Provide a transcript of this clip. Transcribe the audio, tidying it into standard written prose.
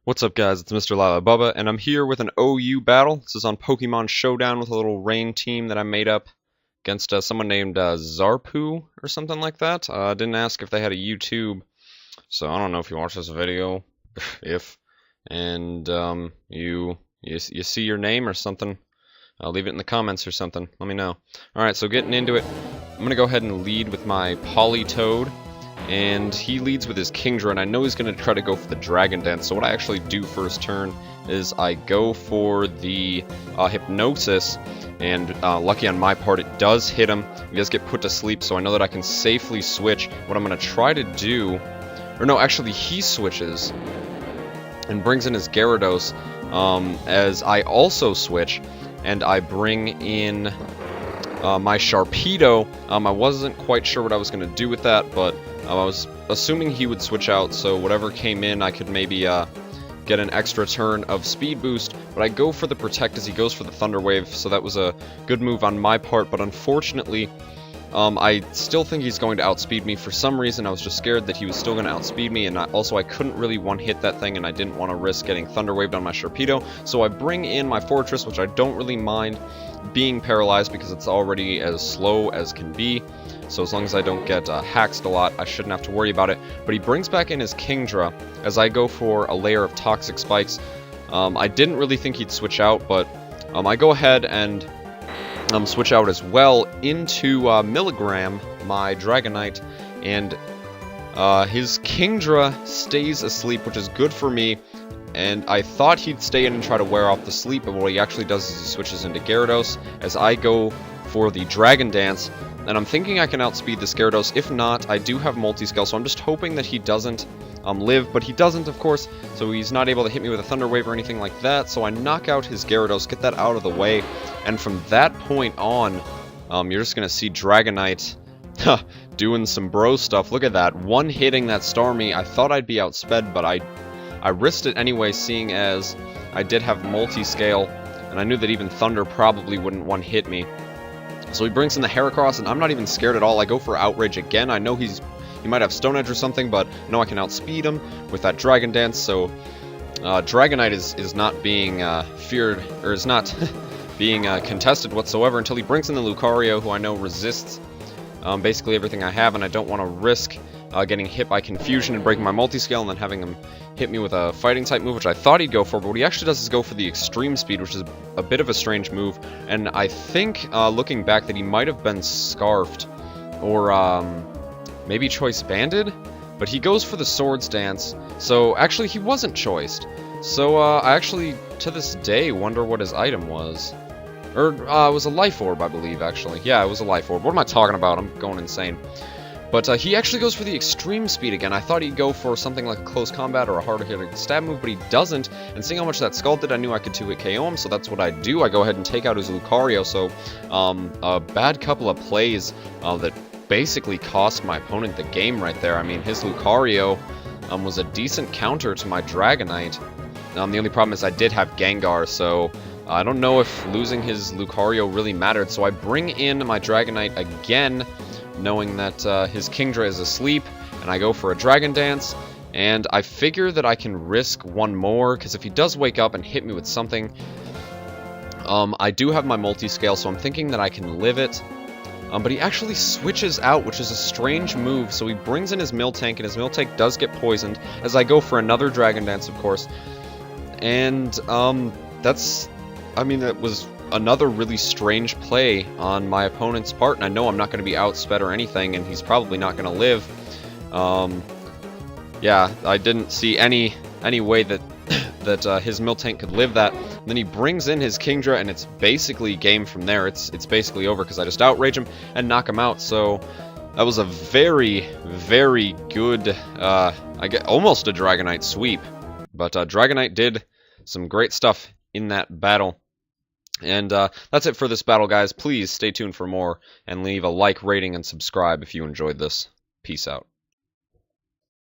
What's up, guys? It's Mr. Lala Bubba, and I'm here with an OU battle. This is on Pokemon Showdown with a little rain team that I made up against someone named Zarpu or something like that. I didn't ask if they had a YouTube, so I don't know if you watch this video, and you see your name or something. I'll leave it in the comments or something. Let me know. Alright, so getting into it, I'm going to go ahead and lead with my Politoed. And he leads with his Kingdra, and I know he's going to try to go for the Dragon Dance, so what I actually do first turn is I go for the Hypnosis, and lucky on my part, it does hit him. He does get put to sleep, so I know that I can safely switch. What I'm going to try to do, or no, actually he switches and brings in his Gyarados, as I also switch, and I bring in my Sharpedo. I wasn't quite sure what I was going to do with that, but I was assuming he would switch out, so whatever came in, I could maybe get an extra turn of speed boost, but I go for the Protect as he goes for the Thunder Wave, so that was a good move on my part, but unfortunately, I still think he's going to outspeed me. For some reason, I was just scared that he was still going to outspeed me, and also I couldn't really one-hit that thing, and I didn't want to risk getting Thunder Waved on my Sharpedo, so I bring in my Fortress, which I don't really mind being paralyzed because it's already as slow as can be. So as long as I don't get haxed a lot, I shouldn't have to worry about it. But he brings back in his Kingdra as I go for a layer of Toxic Spikes. I didn't really think he'd switch out, but I go ahead and switch out as well into Milligram, my Dragonite, and his Kingdra stays asleep, which is good for me. And I thought he'd stay in and try to wear off the sleep, but what he actually does is he switches into Gyarados as I go for the Dragon Dance. And I'm thinking I can outspeed this Gyarados. If not, I do have Multi-Scale, so I'm just hoping that he doesn't live, but he doesn't, of course, so he's not able to hit me with a Thunder Wave or anything like that, so I knock out his Gyarados, get that out of the way, and from that point on, you're just going to see Dragonite doing some bro stuff. Look at that, one-hitting that Starmie. I thought I'd be outsped, but I risked it anyway, seeing as I did have Multi-Scale, and I knew that even Thunder probably wouldn't one-hit me. So he brings in the Heracross, and I'm not even scared at all. I go for Outrage again. I know he might have Stone Edge or something, but I know I can outspeed him with that Dragon Dance, so Dragonite is not being feared, or is not being contested whatsoever until he brings in the Lucario, who I know resists basically everything I have, and I don't want to risk getting hit by Confusion and breaking my Multi-Scale and then having him hit me with a Fighting-type move, which I thought he'd go for, but what he actually does is go for the Extreme Speed, which is a bit of a strange move, and I think, looking back, that he might have been Scarfed, or maybe Choice Banded, but he goes for the Swords Dance, so actually he wasn't choiced, so I actually, to this day, wonder what his item was. Or, it was a Life Orb, I believe, actually. Yeah, it was a Life Orb. What am I talking about? I'm going insane. But he actually goes for the Extreme Speed again. I thought he'd go for something like a Close Combat or a harder-hitting stab move, but he doesn't. And seeing how much that Skull did, I knew I could 2-hit KO him, so that's what I do. I go ahead and take out his Lucario, so a bad couple of plays that basically cost my opponent the game right there. I mean, his Lucario was a decent counter to my Dragonite. The only problem is I did have Gengar, so I don't know if losing his Lucario really mattered. So I bring in my Dragonite again, knowing that his Kingdra is asleep, and I go for a Dragon Dance, and I figure that I can risk one more, because if he does wake up and hit me with something, I do have my Multi-Scale, so I'm thinking that I can live it, but he actually switches out, which is a strange move, so he brings in his Miltank, and his Miltank does get poisoned, as I go for another Dragon Dance, of course, and that was another really strange play on my opponent's part, and I know I'm not going to be outsped or anything, and he's probably not going to live. Yeah, I didn't see any way that his Miltank could live that. And then he brings in his Kingdra, and it's basically game from there. It's basically over because I just outrage him and knock him out. So that was a very, very good, I get almost a Dragonite sweep. But Dragonite did some great stuff in that battle. And that's it for this battle, guys. Please stay tuned for more, and leave a like, rating, and subscribe if you enjoyed this. Peace out.